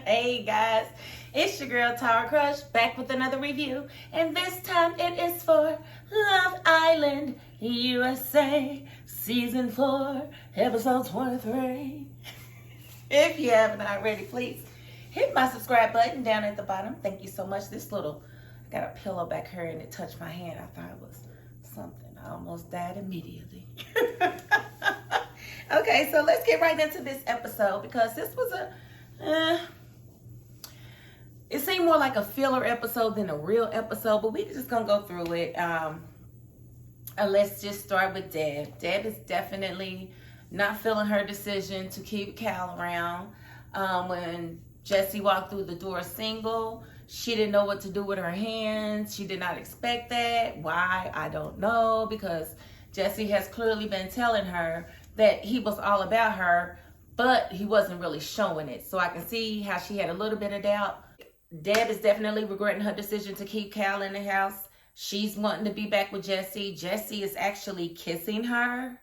Hey guys, it's your girl Tara Crush back with another review, and this time it is for Love Island USA Season 4 Episode 23. If you haven't already, please hit my subscribe button down at the bottom. Thank you so much. I got a pillow back here and it touched my hand. I thought it was something. I almost died immediately. Okay, so let's get right into this episode because this was it seemed more like a filler episode than a real episode, but we're just gonna go through it. Let's just start with Deb. Deb is definitely not feeling her decision to keep Cal around. When Jesse walked through the door single, she didn't know what to do with her hands. She did not expect that. Why? I don't know, because Jesse has clearly been telling her that he was all about her, but he wasn't really showing it. So I can see how she had a little bit of doubt. Deb is definitely regretting her decision to keep Cal in the house. She's wanting to be back with Jesse. Jesse is actually kissing her.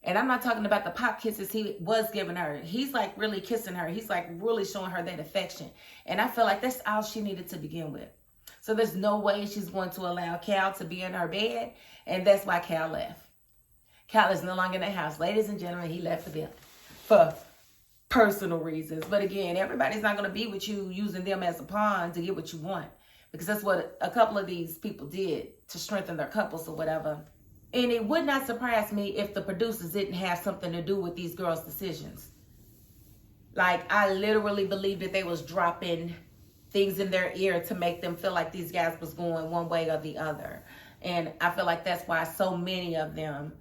And I'm not talking about the pop kisses he was giving her. He's like really kissing her. He's like really showing her that affection. And I feel like that's all she needed to begin with. So there's no way she's going to allow Cal to be in her bed. And that's why Cal left. Cal is no longer in the house. Ladies and gentlemen, he left for personal reasons. But again, everybody's not going to be with you using them as a pawn to get what you want. Because that's what a couple of these people did to strengthen their couples or whatever. And it would not surprise me if the producers didn't have something to do with these girls' decisions. Like, I literally believe that they was dropping things in their ear to make them feel like these guys was going one way or the other. And I feel like that's why so many of them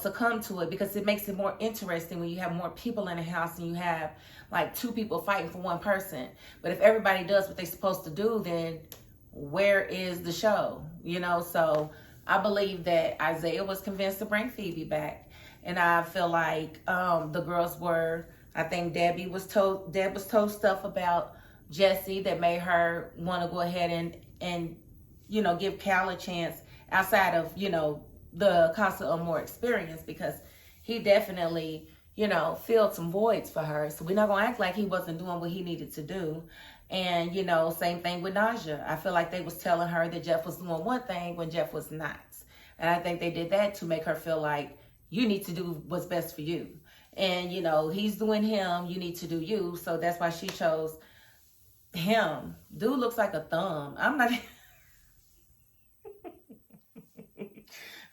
succumb to it, because it makes it more interesting when you have more people in the house and you have like two people fighting for one person. But if everybody does what they're supposed to do, then where is the show? So I believe that Isaiah was convinced to bring Phoebe back. And I feel like the girls were, I think Deb was told stuff about Jesse that made her want to go ahead and give Cal a chance outside of, the Casa Amor experience, because he definitely, filled some voids for her. So we're not going to act like he wasn't doing what he needed to do. And, same thing with Nausea. I feel like they was telling her that Jeff was doing one thing when Jeff was not. And I think they did that to make her feel like you need to do what's best for you. And, he's doing him, you need to do you. So that's why she chose him. Dude looks like a thumb. I'm not...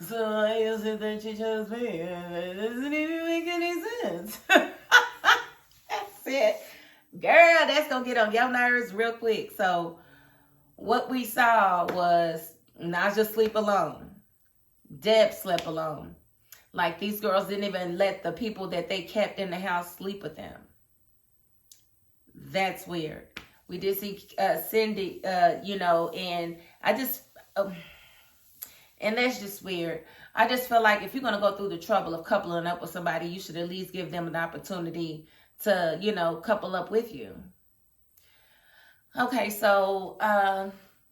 So I answered that she chose me. It doesn't even make any sense. That's it. Girl, that's going to get on your nerves real quick. So what we saw was Nausea sleep alone. Deb slept alone. Like, these girls didn't even let the people that they kept in the house sleep with them. That's weird. We did see Cindy, and I just... and that's just weird. I just feel like if you're going to go through the trouble of coupling up with somebody, you should at least give them an opportunity to, couple up with you. Okay, so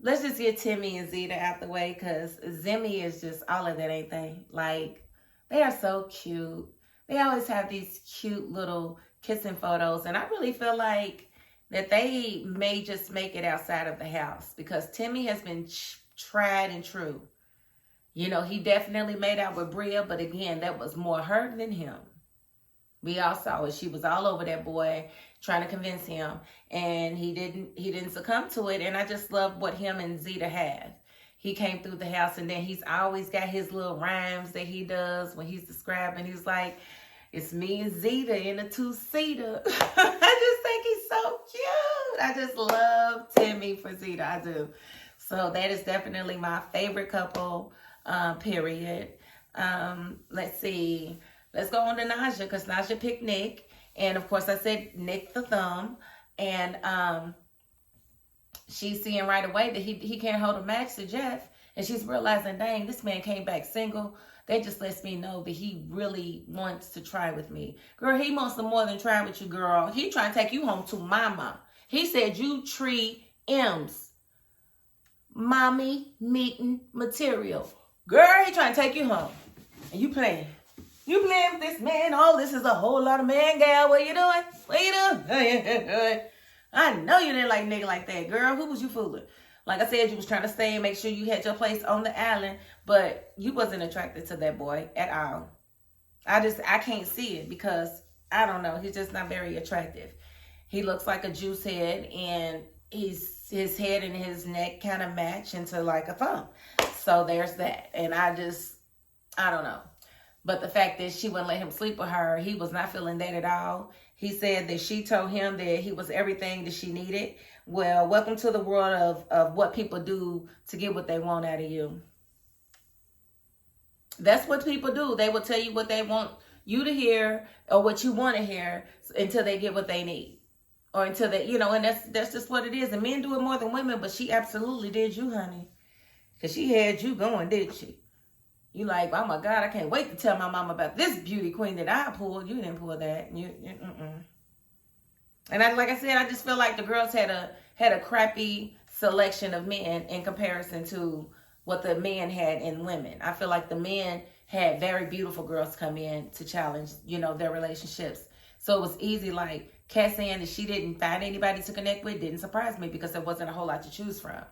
let's just get Timmy and Zeta out the way, because Zimmy is just all of that, ain't they? Like, they are so cute. They always have these cute little kissing photos, and I really feel like that they may just make it outside of the house, because Timmy has been tried and true. He definitely made out with Bria, but again, that was more her than him. We all saw it. She was all over that boy, trying to convince him, and he didn't succumb to it. And I just love what him and Zeta had. He came through the house, and then he's always got his little rhymes that he does when he's describing. He's like, "It's me and Zeta in a two-seater." I just think he's so cute. I just love Timmy for Zeta. I do. So that is definitely my favorite couple. Period. Let's see. Let's go on to Nausea, because Nausea picked Nick. And of course I said Nick the thumb. And she's seeing right away that he can't hold a match to Jeff. And she's realizing, dang, this man came back single. That just lets me know that he really wants to try with me. Girl, he wants to more than try with you, girl. He trying to take you home to mama. He said you 3 M's. Mommy meeting material. Girl, he trying to take you home. And you playing. You playing with this man. Oh, this is a whole lot of man, gal. What you doing? What you doing? I know you didn't like nigga like that, girl. Who was you fooling? Like I said, you was trying to stay and make sure you had your place on the island, but you wasn't attracted to that boy at all. I can't see it because, I don't know, he's just not very attractive. He looks like a juice head, and his head and his neck kind of match into like a thumb. So there's that. And I don't know. But the fact that she wouldn't let him sleep with her, he was not feeling that at all. He said that she told him that he was everything that she needed. Well, welcome to the world of what people do to get what they want out of you. That's what people do. They will tell you what they want you to hear or what you want to hear until they get what they need. Or until they, and that's just what it is. And men do it more than women, but she absolutely did you, honey. Because she had you going, didn't she? You like, oh my God, I can't wait to tell my mom about this beauty queen that I pulled. You didn't pull that. And like I said, I just feel like the girls had a crappy selection of men in comparison to what the men had in women. I feel like the men had very beautiful girls come in to challenge, their relationships. So it was easy. Like Kat saying that she didn't find anybody to connect with didn't surprise me because there wasn't a whole lot to choose from.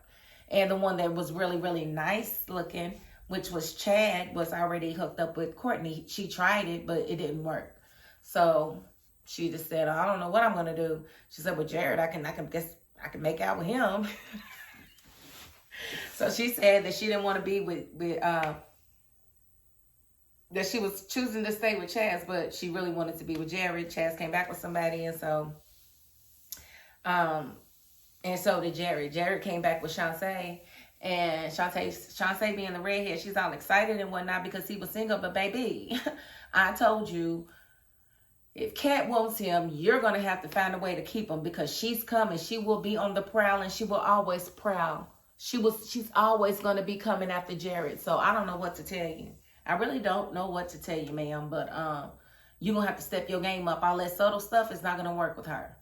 And the one that was really, really nice looking, which was Chad, was already hooked up with Courtney. She tried it, but it didn't work. So she just said, I don't know what I'm going to do. She said, well, Jared, I can make out with him. So she said that she didn't want to be with that she was choosing to stay with Chaz, but she really wanted to be with Jared. Chaz came back with somebody, and so did Jared. Jared came back with Shantae, and Shantae being the redhead, she's all excited and whatnot because he was single. But baby, I told you, if Kat wants him, you're going to have to find a way to keep him because she's coming. She will be on the prowl, and she will always prowl. She's always going to be coming after Jared. So I don't know what to tell you. I really don't know what to tell you, ma'am. But you're going to have to step your game up. All that subtle stuff is not going to work with her.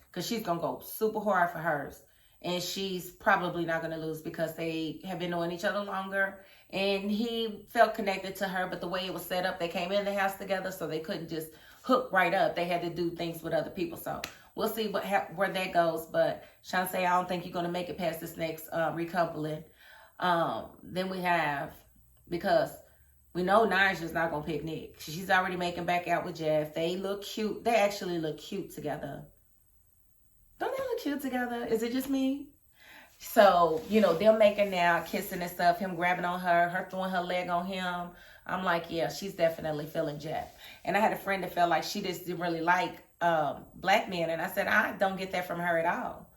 Because she's going to go super hard for hers. And she's probably not going to lose because they have been knowing each other longer. And he felt connected to her. But the way it was set up, they came in the house together. So they couldn't just hook right up. They had to do things with other people. So we'll see where that goes. But Shantae, I don't think you're going to make it past this next recoupling. Then we have, because we know Nigel's not going to pick Nick. She's already making back out with Jeff. They look cute. They actually look cute together. Don't they look cute together? Is it just me? So, they're making now, kissing and stuff, him grabbing on her throwing her leg on him. I'm like, yeah, she's definitely feeling Jeff. And I had a friend that felt like she just didn't really like black men. And I said, I don't get that from her at all.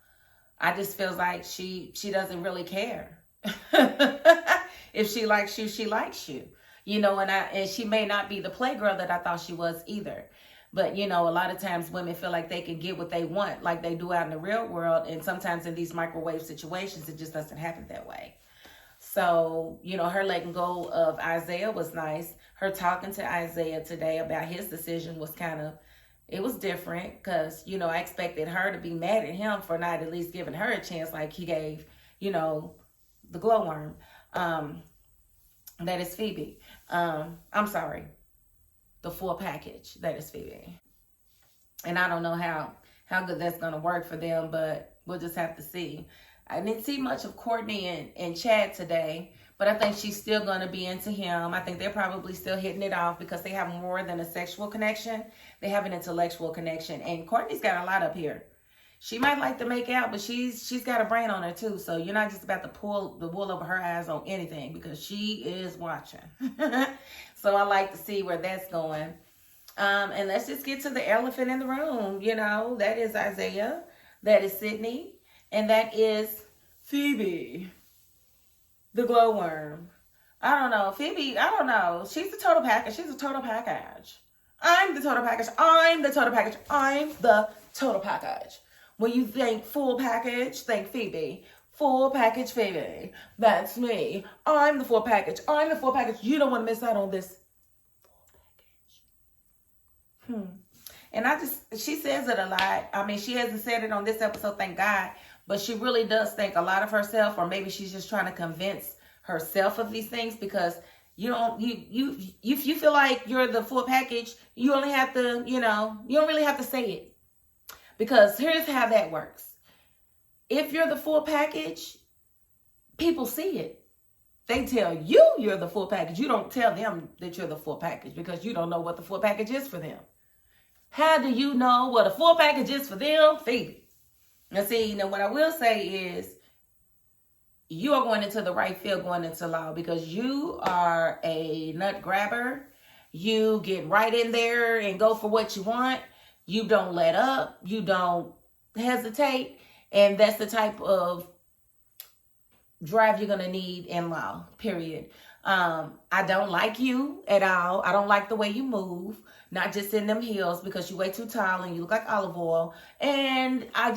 I just feel like she doesn't really care. If she likes you, she likes you. And she may not be the playgirl that I thought she was either. But, a lot of times women feel like they can get what they want, like they do out in the real world. And sometimes in these microwave situations, it just doesn't happen that way. So, her letting go of Isaiah was nice. Her talking to Isaiah today about his decision was it was different because, I expected her to be mad at him for not at least giving her a chance like he gave, the glowworm. That is Phoebe. I'm sorry. The full package. That is Phoebe. And I don't know how good that's going to work for them, but we'll just have to see. I didn't see much of Courtney and Chad today, but I think she's still going to be into him. I think they're probably still hitting it off because they have more than a sexual connection. They have an intellectual connection. And Courtney's got a lot up here. She might like to make out, but she's got a brain on her too. So you're not just about to pull the wool over her eyes on anything because she is watching. So I like to see where that's going. And let's just get to the elephant in the room. That is Isaiah. That is Sydney. And that is Phoebe, the glowworm. I don't know. Phoebe, I don't know. She's the total package. She's a total package. I'm the total package. I'm the total package. I'm the total package. When you think full package, think Phoebe. Full package Phoebe. That's me. I'm the full package. I'm the full package. You don't want to miss out on this full package. And she says it a lot. I mean, she hasn't said it on this episode, thank God. But she really does think a lot of herself, or maybe she's just trying to convince herself of these things because You don't, if you feel like you're the full package, you only have to, you don't really have to say it. Because here's how that works. If you're the full package, people see it. They tell you you're the full package. You don't tell them that you're the full package because you don't know what the full package is for them. How do you know what a full package is for them? Phoebe. Now see, what I will say is you are going into the right field going into law because you are a nut grabber. You get right in there and go for what you want. You don't let up. You don't hesitate. And that's the type of drive you're going to need in law, period. I don't like you at all. I don't like the way you move, not just in them heels because you're way too tall and you look like olive oil. And I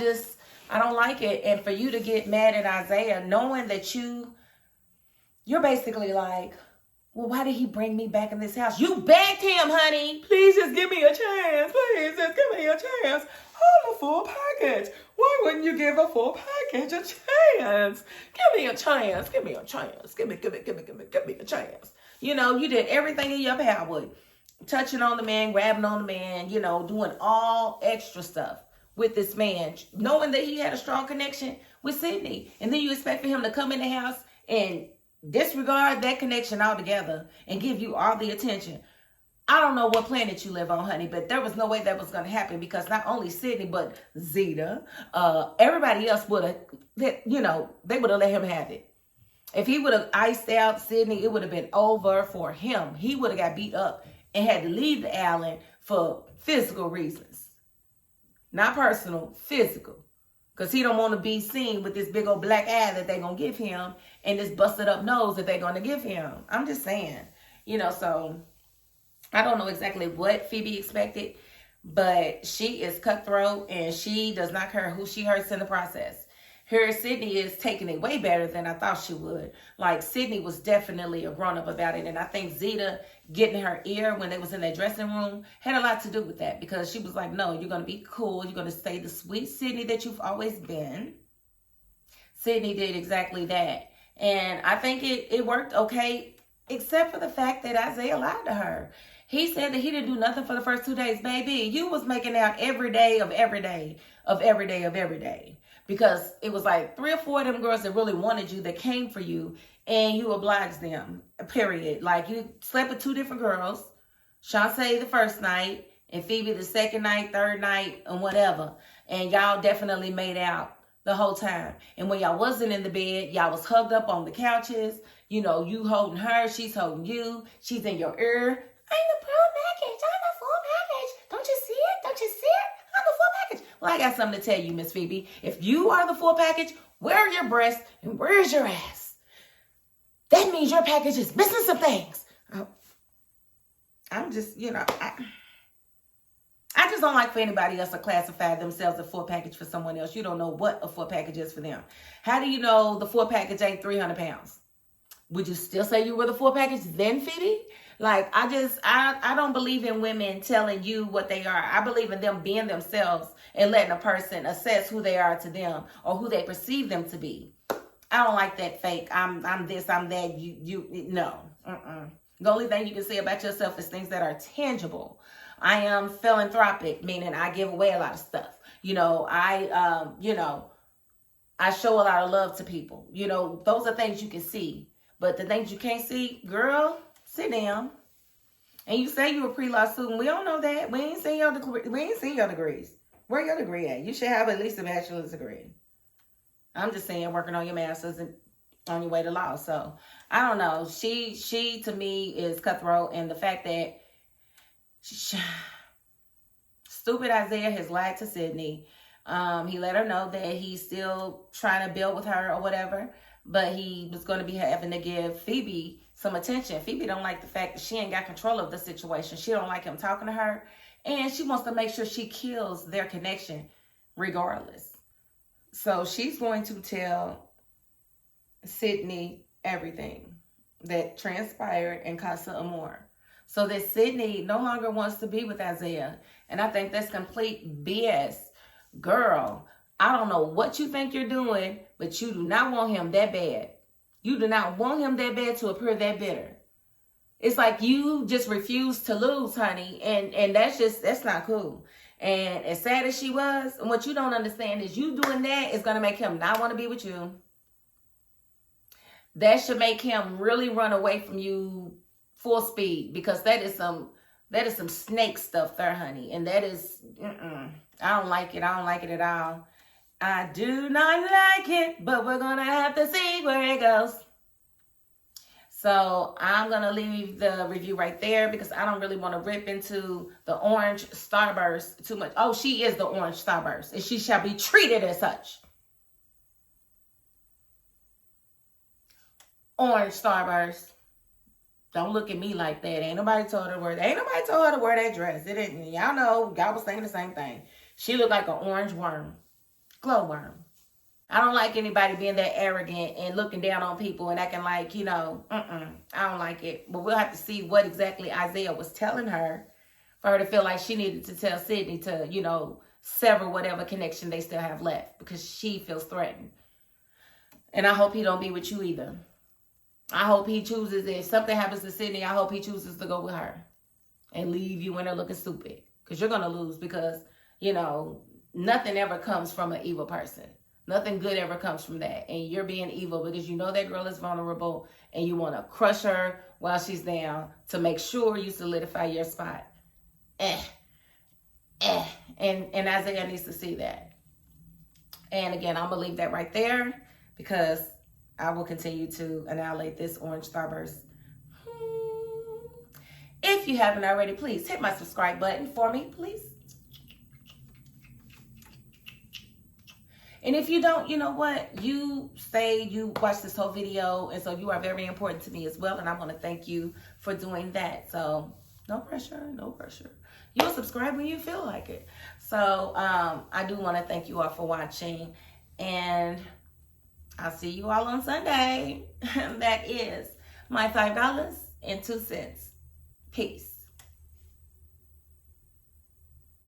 don't like it. And for you to get mad at Isaiah, knowing that you're basically like, well, why did he bring me back in this house? You begged him, honey. Please just give me a chance. Please just give me a chance. I'm a full package. Why wouldn't you give a full package a chance? Give me a chance. Give me a chance. Give me a chance. You did everything in your power. Touching on the man, grabbing on the man, doing all extra stuff with this man, knowing that he had a strong connection with Sydney. And then you expect for him to come in the house and disregard that connection altogether and give you all the attention. I don't know what planet you live on, honey, but there was no way that was going to happen because not only Sydney, but Zeta, everybody else would have, they would have let him have it. If he would have iced out Sydney, it would have been over for him. He would have got beat up and had to leave the island for physical reasons. Not personal, physical. Because he don't want to be seen with this big old black eye that they're going to give him and this busted up nose that they're going to give him. I'm just saying, so I don't know exactly what Phoebe expected, but she is cutthroat and she does not care who she hurts in the process. Here, Sydney is taking it way better than I thought she would. Like, Sydney was definitely a grown-up about it. And I think Zeta getting her ear when they was in their dressing room had a lot to do with that. Because she was like, no, you're going to be cool. You're going to stay the sweet Sydney that you've always been. Sydney did exactly that. And I think it worked okay, except for the fact that Isaiah lied to her. He said that he didn't do nothing for the first 2 days. Baby, you was making out every day of every day of every day of every day. Because it was like 3 or 4 of them girls that really wanted you, that came for you, and you obliged them, period. Like, you slept with 2 different girls, Shantae the first night, and Phoebe the second night, third night, and whatever. And y'all definitely made out the whole time. And when y'all wasn't in the bed, y'all was hugged up on the couches. You holding her, she's holding you, she's in your ear. I'm the pro package, I'm the full package. Don't you see it? Don't you see it? I'm the full package. Well, I got something to tell you, Miss Phoebe. If you are the full package, where are your breasts and where's your ass? That means your package is missing some things. I'm just, I just don't like for anybody else to classify themselves a full package for someone else. You don't know what a full package is for them. How do you know the full package ain't 300 pounds? Would you still say you were the full package then, Phoebe? Like, I don't believe in women telling you what they are. I believe in them being themselves and letting a person assess who they are to them or who they perceive them to be. I don't like that fake, I'm this, I'm that, no. The only thing you can say about yourself is things that are tangible. I am philanthropic, meaning I give away a lot of stuff. I show a lot of love to people. Those are things you can see. But the things you can't see, girl, sit down. And you say you're a pre-law student. We don't know that. We ain't seen your degrees. Where your degree at? You should have at least a bachelor's degree. I'm just saying, working on your master's and on your way to law. So, I don't know. She to me is cutthroat. And the fact that stupid Isaiah has lied to Sydney. He let her know that he's still trying to build with her or whatever. But he was going to be having to give Phoebe some attention. Phoebe don't like the fact that she ain't got control of the situation. She don't like him talking to her. And she wants to make sure she kills their connection regardless. So she's going to tell Sydney everything that transpired in Casa Amor. So that Sydney no longer wants to be with Isaiah. And I think that's complete BS. Girl, I don't know what you think you're doing, but you do not want him that bad. You do not want him that bad to appear that bitter. It's like you just refuse to lose, honey. And that's not cool. And as sad as she was, and what you don't understand is you doing that is going to make him not want to be with you. That should make him really run away from you full speed, because that is some snake stuff there, honey. And that is, I don't like it. I don't like it at all. I do not like it, but we're going to have to see where it goes. So I'm going to leave the review right there because I don't really want to rip into the orange starburst too much. Oh, she is the orange starburst, and she shall be treated as such. Orange starburst. Don't look at me like that. Ain't nobody told her to wear that dress. It didn't. Y'all know, y'all was saying the same thing. She looked like an orange worm. Glowworm. I don't like anybody being that arrogant and looking down on people and acting like, I don't like it. But we'll have to see what exactly Isaiah was telling her for her to feel like she needed to tell Sydney to, sever whatever connection they still have left, because she feels threatened. And I hope he don't be with you either. I hope he chooses, if something happens to Sydney, I hope he chooses to go with her and leave you when they're looking stupid. Because you're going to lose, because, nothing ever comes from an evil person. Nothing good ever comes from that. And you're being evil because you know that girl is vulnerable and you want to crush her while she's down to make sure you solidify your spot. And Isaiah needs to see that. And again, I'm going to leave that right there because I will continue to annihilate this orange starburst. If you haven't already, please hit my subscribe button for me, please. And if you don't, you know what? You say you watched this whole video, and so you are very important to me as well, and I want to thank you for doing that. So no pressure, no pressure. You'll subscribe when you feel like it. So I do want to thank you all for watching, and I'll see you all on Sunday. That is my $5.02. Peace.